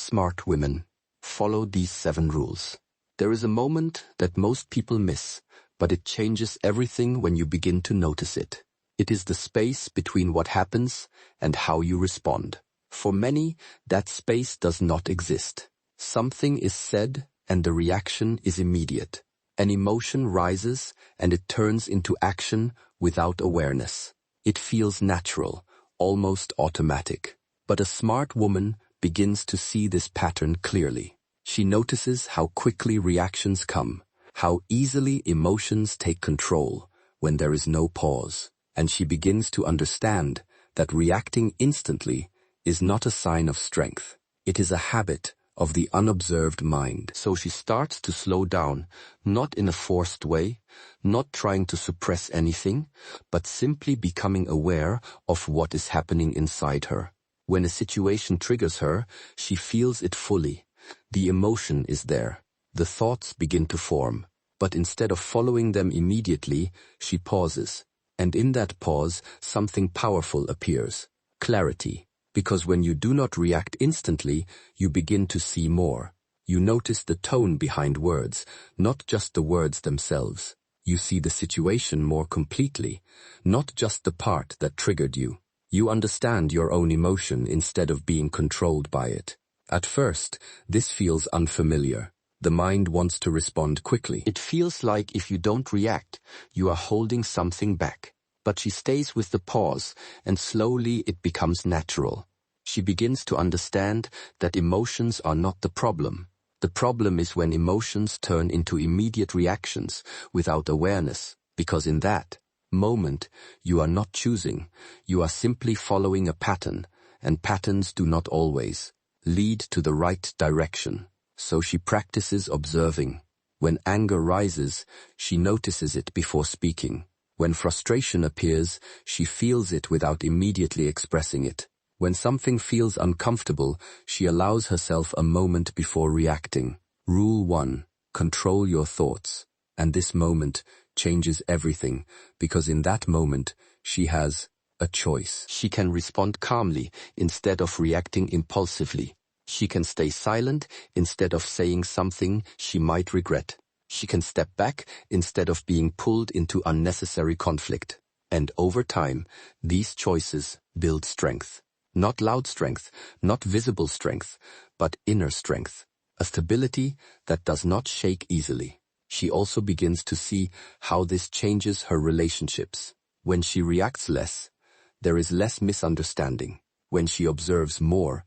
smart women follow these 7 rules. There is a moment that most people miss, but it changes everything when you begin to notice it. It is the space between what happens and how you respond. For many, that space does not exist. Something is said and the reaction is immediate. An emotion rises and it turns into action without awareness. It feels natural, almost automatic. But a smart woman begins to see this pattern clearly. She notices how quickly reactions come, how easily emotions take control when there is no pause. And she begins to understand that reacting instantly is not a sign of strength. It is a habit of the unobserved mind. So she starts to slow down, not in a forced way, not trying to suppress anything, but simply becoming aware of what is happening inside her. When a situation triggers her, she feels it fully. The emotion is there. The thoughts begin to form. But instead of following them immediately, she pauses. And in that pause, something powerful appears. Clarity. Because when you do not react instantly, you begin to see more. You notice the tone behind words, not just the words themselves. You see the situation more completely, not just the part that triggered you. You understand your own emotion instead of being controlled by it. At first, this feels unfamiliar. The mind wants to respond quickly. It feels like if you don't react, you are holding something back. But she stays with the pause, and slowly it becomes natural. She begins to understand that emotions are not the problem. The problem is when emotions turn into immediate reactions without awareness, because in that moment, you are not choosing. You are simply following a pattern, and patterns do not always lead to the right direction. So she practices observing. When anger rises, she notices it before speaking. When frustration appears, she feels it without immediately expressing it. When something feels uncomfortable, she allows herself a moment before reacting. Rule 1. Control your thoughts. And this moment changes everything, because in that moment, she has a choice. She can respond calmly instead of reacting impulsively. She can stay silent instead of saying something she might regret. She can step back instead of being pulled into unnecessary conflict. And over time, these choices build strength. Not loud strength, not visible strength, but inner strength. A stability that does not shake easily. She also begins to see how this changes her relationships. When she reacts less, there is less misunderstanding. When she observes more,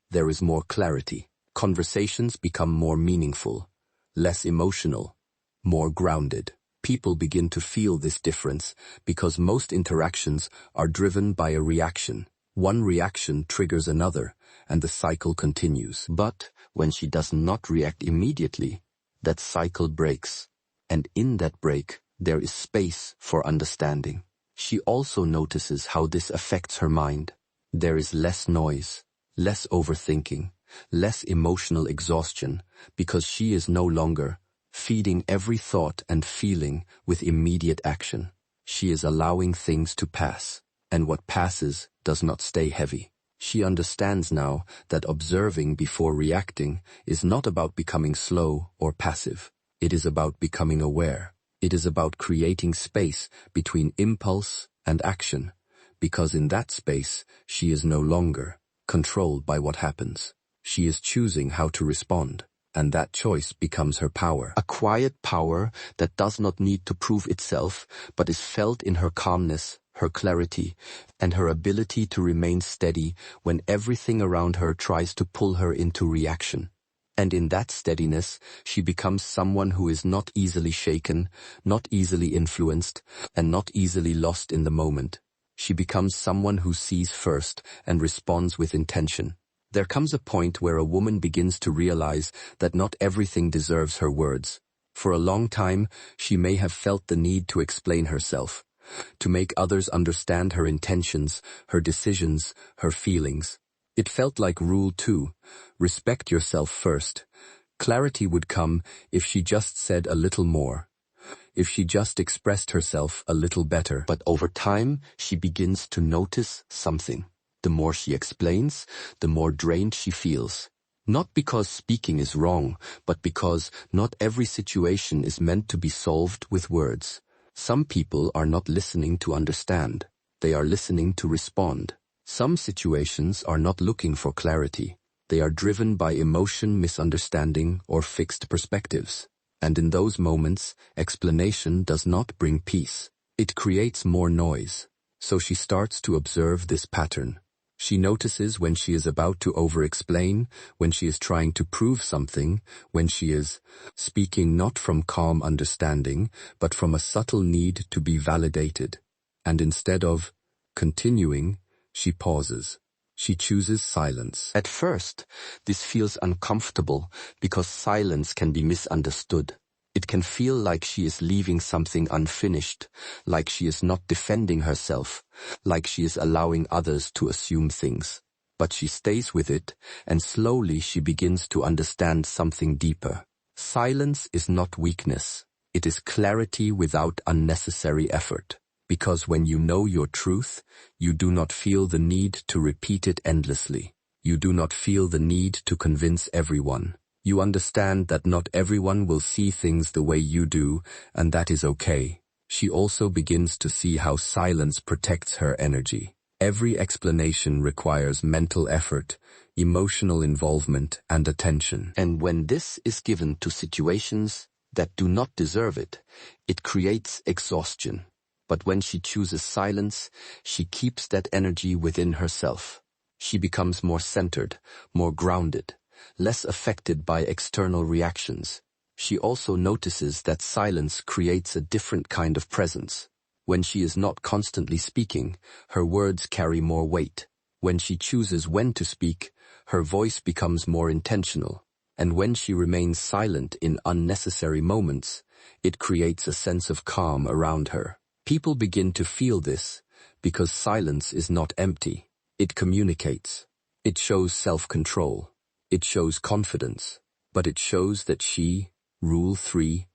there is more clarity. Conversations become more meaningful, less emotional, more grounded. People begin to feel this difference because most interactions are driven by a reaction. One reaction triggers another, and the cycle continues. But when she does not react immediately, that cycle breaks. And in that break, there is space for understanding. She also notices how this affects her mind. There is less noise, less overthinking, less emotional exhaustion, because she is no longer feeding every thought and feeling with immediate action. She is allowing things to pass, and what passes does not stay heavy. She understands now that observing before reacting is not about becoming slow or passive. It is about becoming aware. It is about creating space between impulse and action, because in that space, she is no longer controlled by what happens. She is choosing how to respond, and that choice becomes her power. A quiet power that does not need to prove itself, but is felt in her calmness, her clarity, and her ability to remain steady when everything around her tries to pull her into reaction. And in that steadiness, she becomes someone who is not easily shaken, not easily influenced, and not easily lost in the moment. She becomes someone who sees first and responds with intention. There comes a point where a woman begins to realize that not everything deserves her words. For a long time, she may have felt the need to explain herself, to make others understand her intentions, her decisions, her feelings. It felt like Rule 2, respect yourself first. Clarity would come if she just said a little more, if she just expressed herself a little better. But over time, she begins to notice something. The more she explains, the more drained she feels. Not because speaking is wrong, but because not every situation is meant to be solved with words. Some people are not listening to understand. They are listening to respond. Some situations are not looking for clarity. They are driven by emotion, misunderstanding, or fixed perspectives. And in those moments, explanation does not bring peace. It creates more noise. So she starts to observe this pattern. She notices when she is about to over-explain, when she is trying to prove something, when she is speaking not from calm understanding, but from a subtle need to be validated. And instead of continuing, she pauses. She chooses silence. At first, this feels uncomfortable because silence can be misunderstood. It can feel like she is leaving something unfinished, like she is not defending herself, like she is allowing others to assume things. But she stays with it, and slowly she begins to understand something deeper. Silence is not weakness. It is clarity without unnecessary effort. Because when you know your truth, you do not feel the need to repeat it endlessly. You do not feel the need to convince everyone. You understand that not everyone will see things the way you do, and that is okay. She also begins to see how silence protects her energy. Every explanation requires mental effort, emotional involvement, and attention. And when this is given to situations that do not deserve it, it creates exhaustion. But when she chooses silence, she keeps that energy within herself. She becomes more centered, more grounded, less affected by external reactions. She also notices that silence creates a different kind of presence. When she is not constantly speaking, her words carry more weight. When she chooses when to speak, her voice becomes more intentional. And when she remains silent in unnecessary moments, it creates a sense of calm around her. People begin to feel this because silence is not empty. It communicates. It shows self-control. It shows confidence, but it shows that she, Rule 3,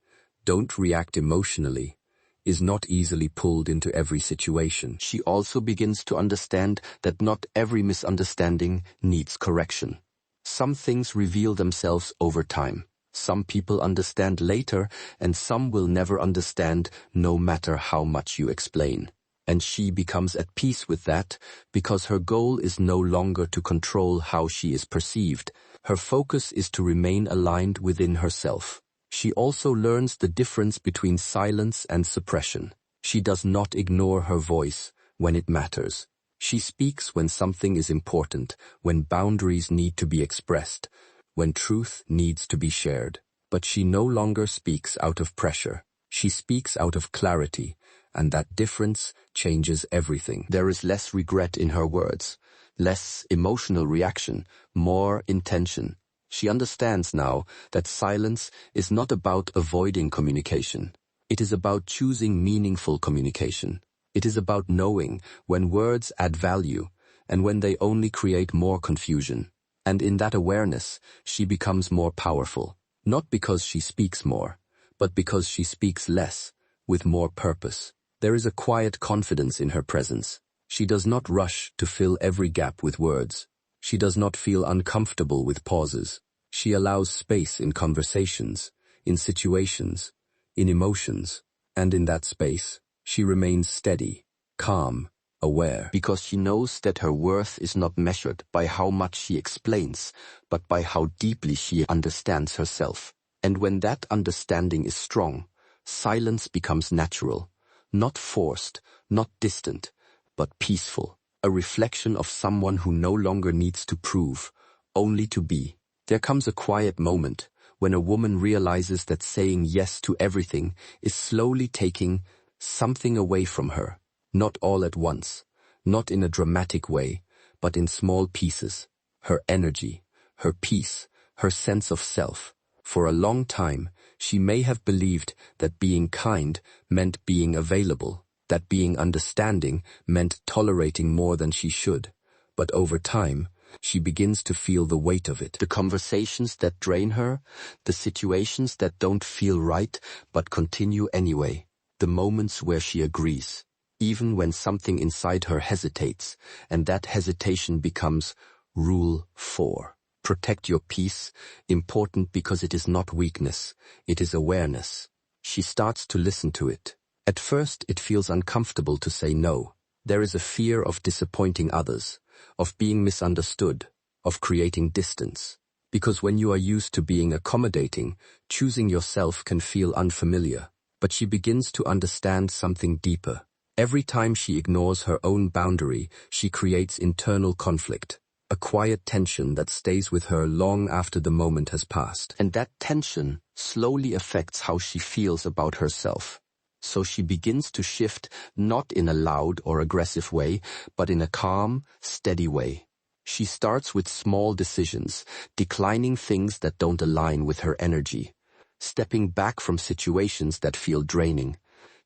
don't react emotionally, is not easily pulled into every situation. She also begins to understand that not every misunderstanding needs correction. Some things reveal themselves over time. Some people understand later, and some will never understand no matter how much you explain. And she becomes at peace with that because her goal is no longer to control how she is perceived. Her focus is to remain aligned within herself. She also learns the difference between silence and suppression. She does not ignore her voice when it matters. She speaks when something is important, when boundaries need to be expressed, when truth needs to be shared. But she no longer speaks out of pressure. She speaks out of clarity, and that difference changes everything. There is less regret in her words, less emotional reaction, more intention. She understands now that silence is not about avoiding communication. It is about choosing meaningful communication. It is about knowing when words add value and when they only create more confusion. And in that awareness, she becomes more powerful, not because she speaks more, but because she speaks less, with more purpose. There is a quiet confidence in her presence. She does not rush to fill every gap with words. She does not feel uncomfortable with pauses. She allows space in conversations, in situations, in emotions, and in that space, she remains steady, calm, aware. Because she knows that her worth is not measured by how much she explains, but by how deeply she understands herself. And when that understanding is strong, silence becomes natural. Not forced, not distant, but peaceful, a reflection of someone who no longer needs to prove, only to be. There comes a quiet moment when a woman realizes that saying yes to everything is slowly taking something away from her, not all at once, not in a dramatic way, but in small pieces. Her energy, her peace, her sense of self. For a long time, she may have believed that being kind meant being available, that being understanding meant tolerating more than she should. But over time, she begins to feel the weight of it. The conversations that drain her, the situations that don't feel right but continue anyway, the moments where she agrees, even when something inside her hesitates, and that hesitation becomes Rule 4. protect your peace, important because it is not weakness, it is awareness. She starts to listen to it. At first, it feels uncomfortable to say no. There is a fear of disappointing others, of being misunderstood, of creating distance. Because when you are used to being accommodating, choosing yourself can feel unfamiliar. But she begins to understand something deeper. Every time she ignores her own boundary, she creates internal conflict, a quiet tension that stays with her long after the moment has passed. And that tension slowly affects how she feels about herself. So she begins to shift, not in a loud or aggressive way, but in a calm, steady way. She starts with small decisions, declining things that don't align with her energy, stepping back from situations that feel draining,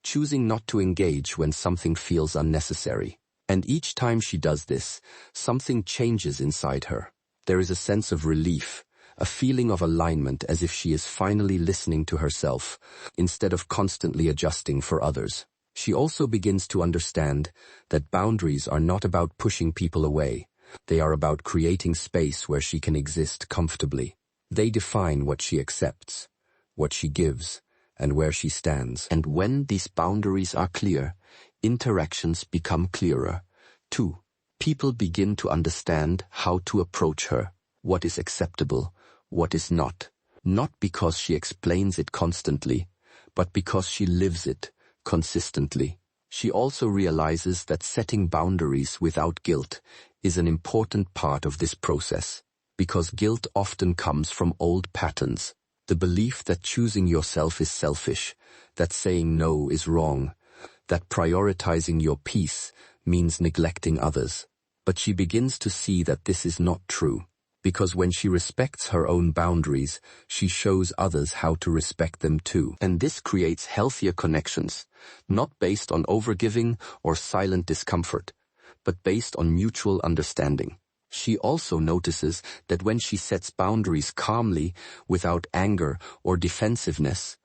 choosing not to engage when something feels unnecessary. And each time she does this, something changes inside her. There is a sense of relief, a feeling of alignment, as if she is finally listening to herself, instead of constantly adjusting for others. She also begins to understand that boundaries are not about pushing people away. They are about creating space where she can exist comfortably. They define what she accepts, what she gives, and where she stands. And when these boundaries are clear, interactions become clearer. 2. People begin to understand how to approach her, what is acceptable, what is not. Not because she explains it constantly, but because she lives it consistently. She also realizes that setting boundaries without guilt is an important part of this process, because guilt often comes from old patterns. The belief that choosing yourself is selfish, that saying no is wrong, that prioritizing your peace means neglecting others. But she begins to see that this is not true, because when she respects her own boundaries, she shows others how to respect them too. And this creates healthier connections, not based on overgiving or silent discomfort, but based on mutual understanding. She also notices that when she sets boundaries calmly, without anger or defensiveness,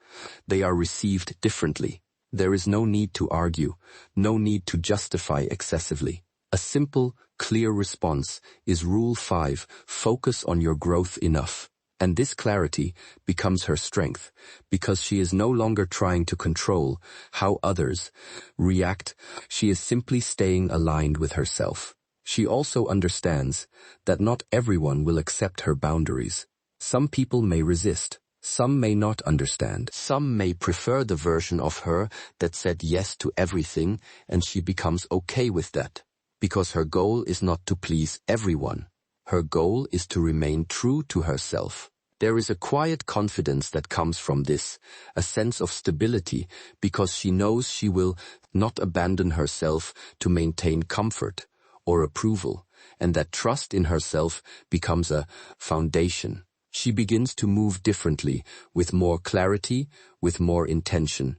they are received differently. There is no need to argue, no need to justify excessively. A simple, clear response is Rule 5, focus on your growth enough. And this clarity becomes her strength, because she is no longer trying to control how others react. She is simply staying aligned with herself. She also understands that not everyone will accept her boundaries. Some people may resist. Some may not understand. Some may prefer the version of her that said yes to everything, and she becomes okay with that. Because her goal is not to please everyone. Her goal is to remain true to herself. There is a quiet confidence that comes from this, a sense of stability, because she knows she will not abandon herself to maintain comfort or approval, and that trust in herself becomes a foundation. She begins to move differently, with more clarity, with more intention,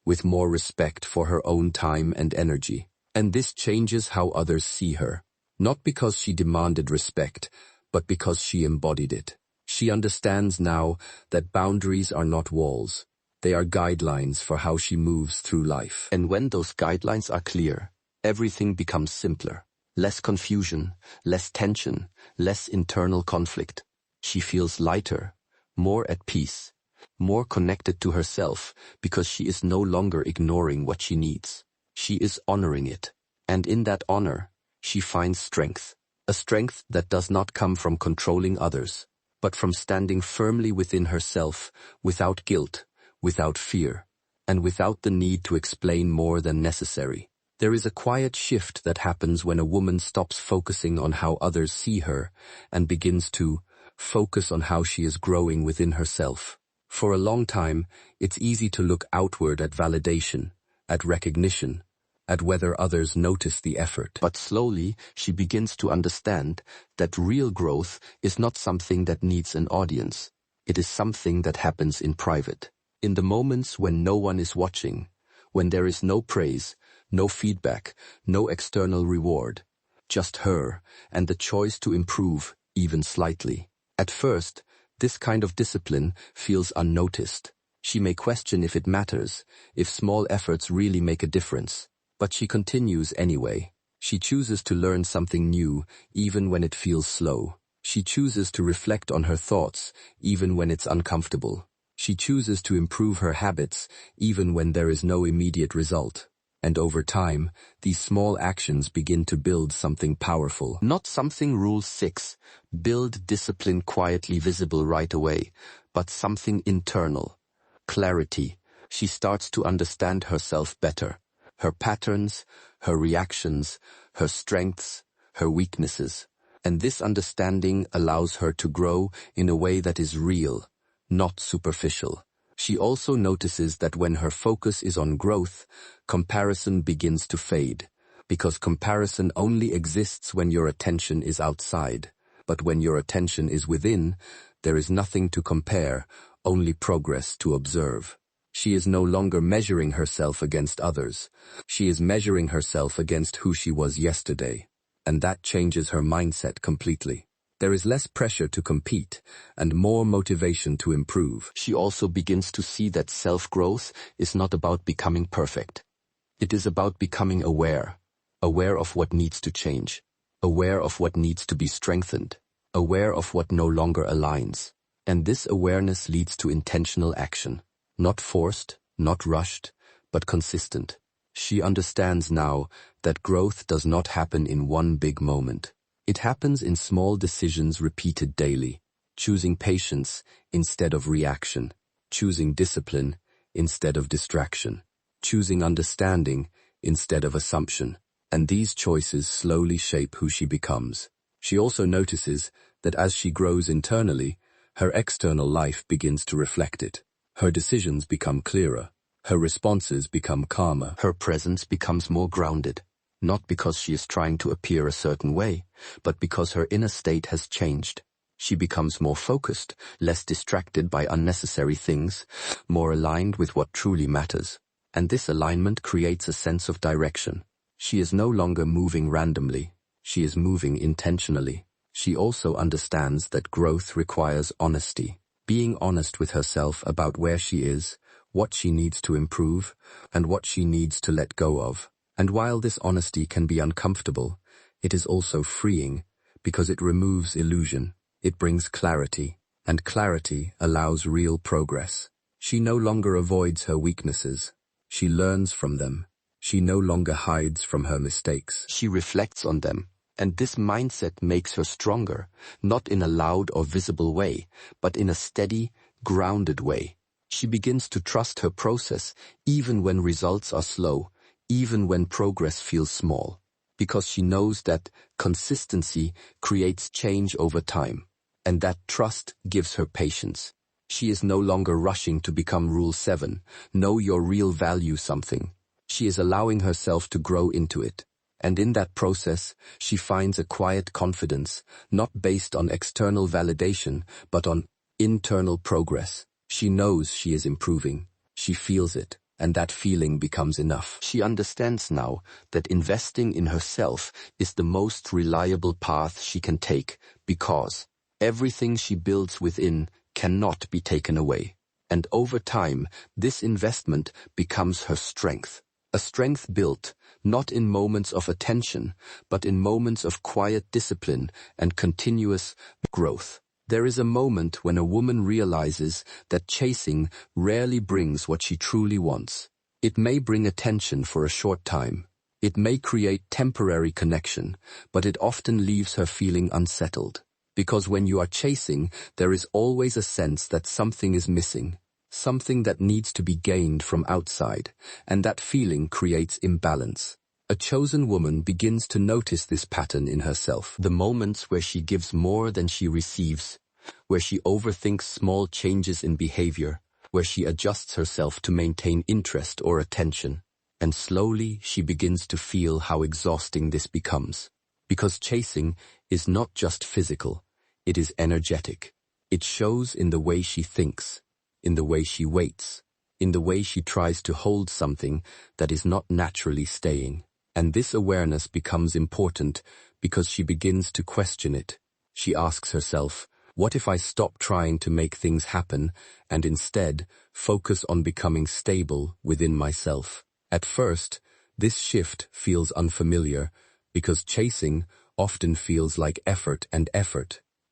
with more respect for her own time and energy. And this changes how others see her, not because she demanded respect, but because she embodied it. She understands now that boundaries are not walls. They are guidelines for how she moves through life. And when those guidelines are clear, everything becomes simpler. Less confusion, less tension, less internal conflict. She feels lighter, more at peace, more connected to herself, because she is no longer ignoring what she needs. She is honoring it. And in that honor, she finds strength. A strength that does not come from controlling others, but from standing firmly within herself, without guilt, without fear, and without the need to explain more than necessary. There is a quiet shift that happens when a woman stops focusing on how others see her and begins to focus on how she is growing within herself. For a long time, it's easy to look outward at validation, at recognition, at whether others notice the effort. But slowly, she begins to understand that real growth is not something that needs an audience. It is something that happens in private, in the moments when no one is watching, when there is no praise, no feedback, no external reward, just her and the choice to improve, even slightly. At first, this kind of discipline feels unnoticed. She may question if it matters, if small efforts really make a difference. But she continues anyway. She chooses to learn something new, even when it feels slow. She chooses to reflect on her thoughts, even when it's uncomfortable. She chooses to improve her habits, even when there is no immediate result. And over time, these small actions begin to build something powerful. Not something Rule 6, build discipline quietly visible right away, but something internal. Clarity. She starts to understand herself better. Her patterns, her reactions, her strengths, her weaknesses. And this understanding allows her to grow in a way that is real, not superficial. She also notices that when her focus is on growth, comparison begins to fade, because comparison only exists when your attention is outside. But when your attention is within, there is nothing to compare, only progress to observe. She is no longer measuring herself against others. She is measuring herself against who she was yesterday. And that changes her mindset completely. There is less pressure to compete and more motivation to improve. She also begins to see that self-growth is not about becoming perfect. It is about becoming aware of what needs to change, aware of what needs to be strengthened, aware of what no longer aligns. And this awareness leads to intentional action, not forced, not rushed, but consistent. She understands now that growth does not happen in one big moment. It happens in small decisions repeated daily, choosing patience instead of reaction, choosing discipline instead of distraction, choosing understanding instead of assumption. And these choices slowly shape who she becomes. She also notices that as she grows internally, her external life begins to reflect it. Her decisions become clearer. Her responses become calmer. Her presence becomes more grounded. Not because she is trying to appear a certain way, but because her inner state has changed. She becomes more focused, less distracted by unnecessary things, more aligned with what truly matters. And this alignment creates a sense of direction. She is no longer moving randomly. She is moving intentionally. She also understands that growth requires honesty. Being honest with herself about where she is, what she needs to improve, and what she needs to let go of. And while this honesty can be uncomfortable, it is also freeing because it removes illusion. It brings clarity, and clarity allows real progress. She no longer avoids her weaknesses. She learns from them. She no longer hides from her mistakes. She reflects on them, and this mindset makes her stronger, not in a loud or visible way, but in a steady, grounded way. She begins to trust her process even when results are slow, even when progress feels small, because she knows that consistency creates change over time, and that trust gives her patience. She is no longer rushing to become Rule 7, know your real value something. She is allowing herself to grow into it, and in that process, she finds a quiet confidence, not based on external validation, but on internal progress. She knows she is improving. She feels it. And that feeling becomes enough. She understands now that investing in herself is the most reliable path she can take, because everything she builds within cannot be taken away. And over time, this investment becomes her strength. A strength built, not in moments of attention, but in moments of quiet discipline and continuous growth. There is a moment when a woman realizes that chasing rarely brings what she truly wants. It may bring attention for a short time. It may create temporary connection, but it often leaves her feeling unsettled. Because when you are chasing, there is always a sense that something is missing, something that needs to be gained from outside, and that feeling creates imbalance. A chosen woman begins to notice this pattern in herself. The moments where she gives more than she receives, where she overthinks small changes in behavior, where she adjusts herself to maintain interest or attention. And slowly she begins to feel how exhausting this becomes. Because chasing is not just physical, it is energetic. It shows in the way she thinks, in the way she waits, in the way she tries to hold something that is not naturally staying. And this awareness becomes important because she begins to question it. She asks herself, what if I stop trying to make things happen and instead focus on becoming stable within myself? At first, this shift feels unfamiliar because chasing often feels like effort,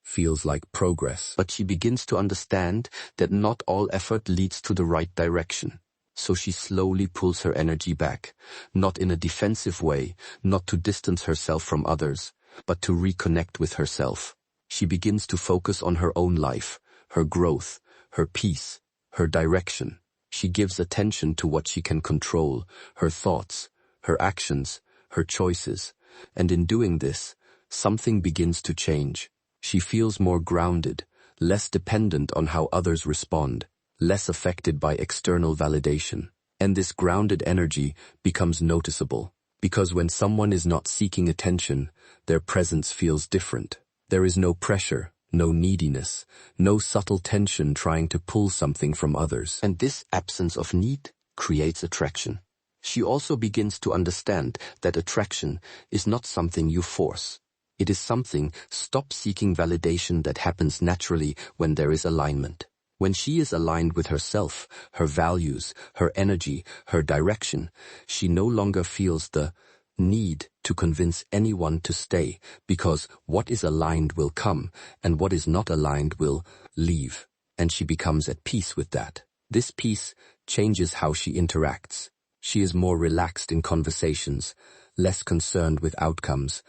feels like progress. But she begins to understand that not all effort leads to the right direction. So she slowly pulls her energy back, not in a defensive way, not to distance herself from others, but to reconnect with herself. She begins to focus on her own life, her growth, her peace, her direction. She gives attention to what she can control, her thoughts, her actions, her choices. And in doing this, something begins to change. She feels more grounded, less dependent on how others respond, less affected by external validation. And this grounded energy becomes noticeable, because when someone is not seeking attention, their presence feels different. There is no pressure, no neediness, no subtle tension trying to pull something from others. And this absence of need creates attraction. She also begins to understand that attraction is not something you force. It is something, stop seeking validation, that happens naturally when there is alignment. When she is aligned with herself, her values, her energy, her direction, she no longer feels the need to convince anyone to stay, because what is aligned will come, and what is not aligned will leave. And she becomes at peace with that. This peace changes how she interacts. She is more relaxed in conversations, less concerned with outcomes,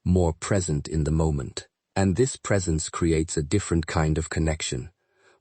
more present in the moment. And this presence creates a different kind of connection,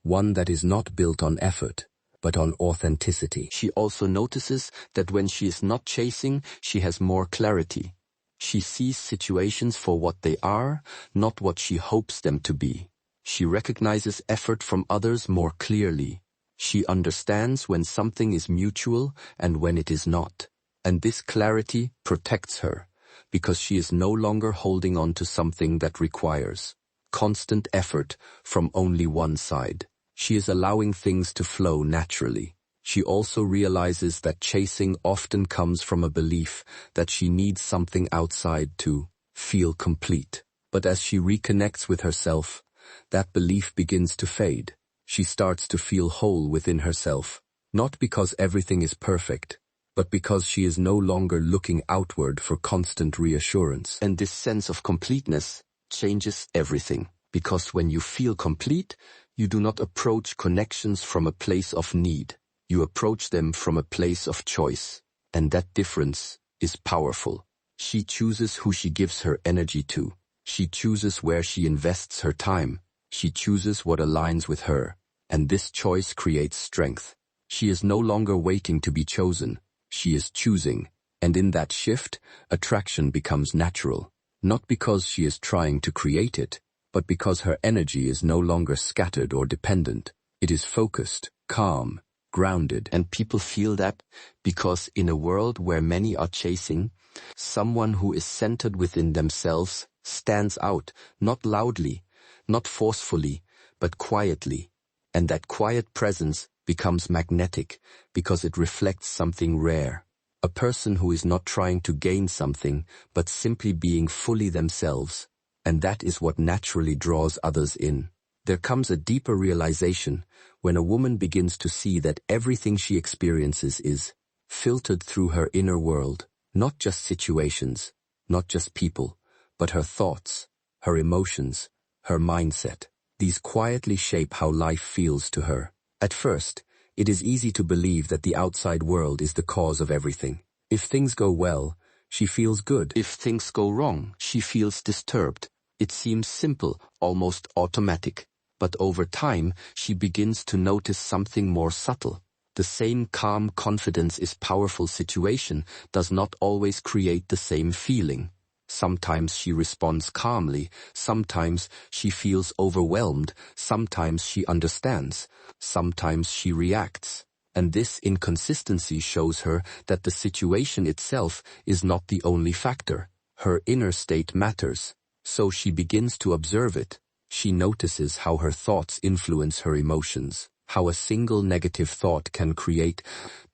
one that is not built on effort, but on authenticity. She also notices that when she is not chasing, she has more clarity. She sees situations for what they are, not what she hopes them to be. She recognizes effort from others more clearly. She understands when something is mutual and when it is not. And this clarity protects her, because she is no longer holding on to something that requires constant effort from only one side. She is allowing things to flow naturally. She also realizes that chasing often comes from a belief that she needs something outside to feel complete. But as she reconnects with herself, that belief begins to fade. She starts to feel whole within herself, not because everything is perfect, but because she is no longer looking outward for constant reassurance. And this sense of completeness changes everything, because when you feel complete, you do not approach connections from a place of need. You approach them from a place of choice. And that difference is powerful. She chooses who she gives her energy to. She chooses where she invests her time. She chooses what aligns with her. And this choice creates strength. She is no longer waiting to be chosen. She is choosing. And in that shift, attraction becomes natural. Not because she is trying to create it, but because her energy is no longer scattered or dependent. It is focused, calm, grounded. And people feel that because in a world where many are chasing, someone who is centered within themselves stands out, not loudly, not forcefully, but quietly. And that quiet presence becomes magnetic because it reflects something rare. A person who is not trying to gain something, but simply being fully themselves. And that is what naturally draws others in. There comes a deeper realization when a woman begins to see that everything she experiences is filtered through her inner world, not just situations, not just people, but her thoughts, her emotions, her mindset. These quietly shape how life feels to her. At first, it is easy to believe that the outside world is the cause of everything. If things go well, she feels good. If things go wrong, she feels disturbed. It seems simple, almost automatic. But over time, she begins to notice something more subtle. The same calm confidence is powerful situation does not always create the same feeling. Sometimes she responds calmly, sometimes she feels overwhelmed, sometimes she understands, sometimes she reacts. And this inconsistency shows her that the situation itself is not the only factor. Her inner state matters. So she begins to observe it. She notices how her thoughts influence her emotions, how a single negative thought can create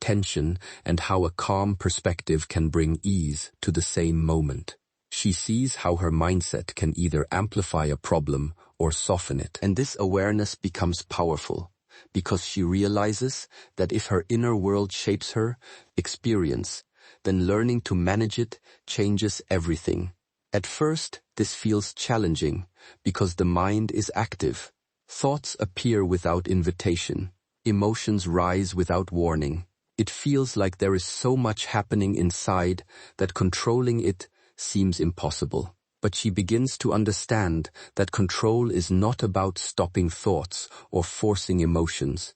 tension, and how a calm perspective can bring ease to the same moment. She sees how her mindset can either amplify a problem or soften it. And this awareness becomes powerful, because she realizes that if her inner world shapes her experience, then learning to manage it changes everything. At first, this feels challenging because the mind is active. Thoughts appear without invitation. Emotions rise without warning. It feels like there is so much happening inside that controlling it seems impossible. But she begins to understand that control is not about stopping thoughts or forcing emotions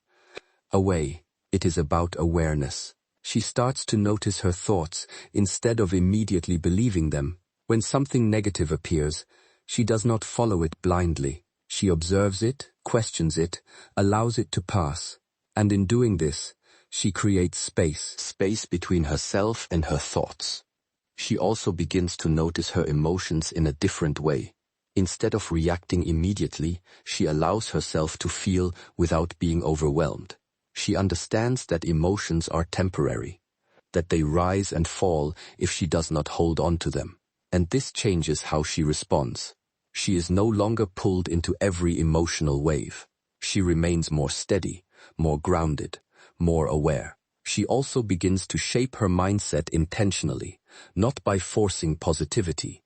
away. It is about awareness. She starts to notice her thoughts instead of immediately believing them. When something negative appears, she does not follow it blindly. She observes it, questions it, allows it to pass. And in doing this, she creates space between herself and her thoughts. She also begins to notice her emotions in a different way. Instead of reacting immediately, she allows herself to feel without being overwhelmed. She understands that emotions are temporary, that they rise and fall if she does not hold on to them. And this changes how she responds. She is no longer pulled into every emotional wave. She remains more steady, more grounded, more aware. She also begins to shape her mindset intentionally, not by forcing positivity,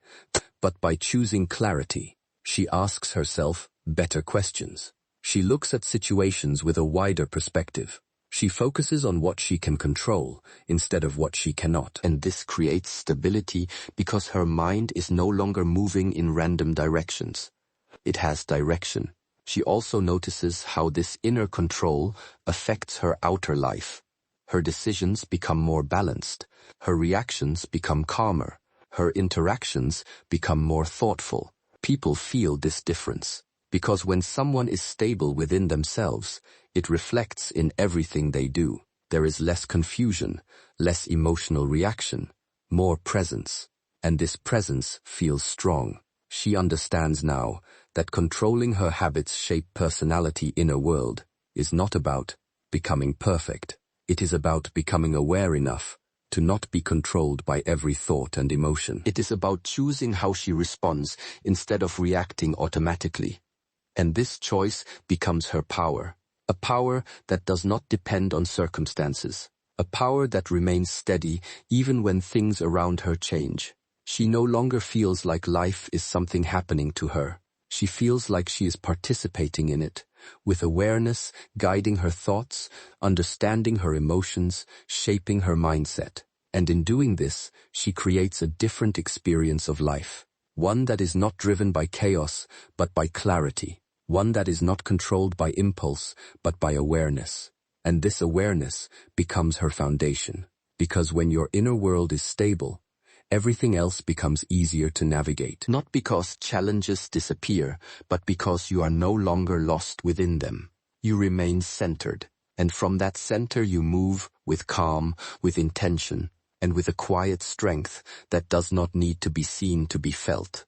but by choosing clarity. She asks herself better questions. She looks at situations with a wider perspective. She focuses on what she can control instead of what she cannot. And this creates stability because her mind is no longer moving in random directions. It has direction. She also notices how this inner control affects her outer life. Her decisions become more balanced. Her reactions become calmer. Her interactions become more thoughtful. People feel this difference because when someone is stable within themselves, it reflects in everything they do. There is less confusion, less emotional reaction, more presence. And this presence feels strong. She understands now that controlling her habits shape personality in a world is not about becoming perfect. It is about becoming aware enough to not be controlled by every thought and emotion. It is about choosing how she responds instead of reacting automatically. And this choice becomes her power. A power that does not depend on circumstances. A power that remains steady even when things around her change. She no longer feels like life is something happening to her. She feels like she is participating in it, with awareness guiding her thoughts, understanding her emotions, shaping her mindset. And in doing this, she creates a different experience of life. One that is not driven by chaos, but by clarity. One that is not controlled by impulse, but by awareness. And this awareness becomes her foundation. Because when your inner world is stable, everything else becomes easier to navigate. Not because challenges disappear, but because you are no longer lost within them. You remain centered. And from that center you move with calm, with intention, and with a quiet strength that does not need to be seen to be felt.